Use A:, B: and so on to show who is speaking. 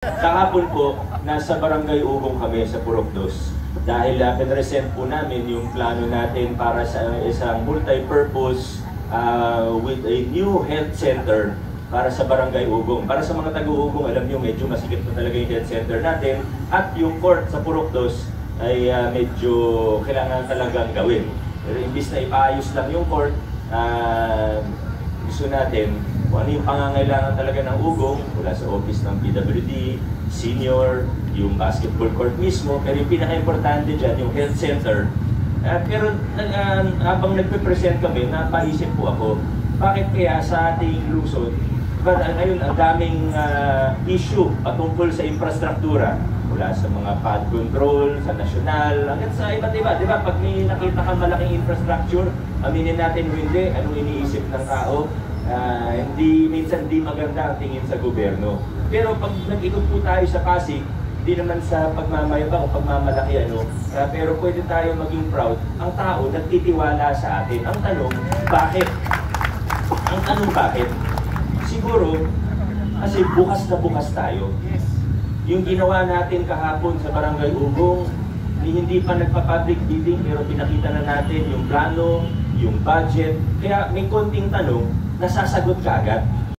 A: Kahapon po, nasa Barangay Ugong kami sa Purokdos. Dahil pinresent po namin yung plano natin para sa isang multi-purpose with a new health center para sa Barangay Ugong. Para sa mga taga-Ugong, alam nyo, medyo masikip na talaga yung health center natin. At yung court sa Purokdos ay medyo kailangan talagang gawin. Pero imbis na ipaayos lang yung court, gusto natin kung ano yung pangangailangan talaga ng Ugong mula sa office ng PWD, senior, yung basketball court mismo, pero yung pinaka-importante dyan, yung health center. Pero habang nagpe-present kami, napaisip po ako, bakit kaya sa ating Luzon, ngayon ang daming issue patungkol sa infrastruktura, mula sa mga pad control, sa nasyonal, hanggang sa iba't iba. Di ba? Pag may nakita kang malaking infrastructure, aminin natin o hindi, anong iniisip ng tao, minsan di maganda ang tingin sa gobyerno. Pero pag nag-ikot po tayo sa Pasig, hindi naman sa pagmamayabang o pagmamalaki pero pwede tayo maging proud. Ang tao nagtitiwala sa atin. Ang tanong, bakit? Ang tanong, bakit? Siguro, kasi bukas na bukas tayo. Yung ginawa natin kahapon sa Barangay Ugong, hindi pa nagpa-public bidding pero pinakita na natin yung plano, yung budget. Kaya may konting tanong, nasasagot ka agad.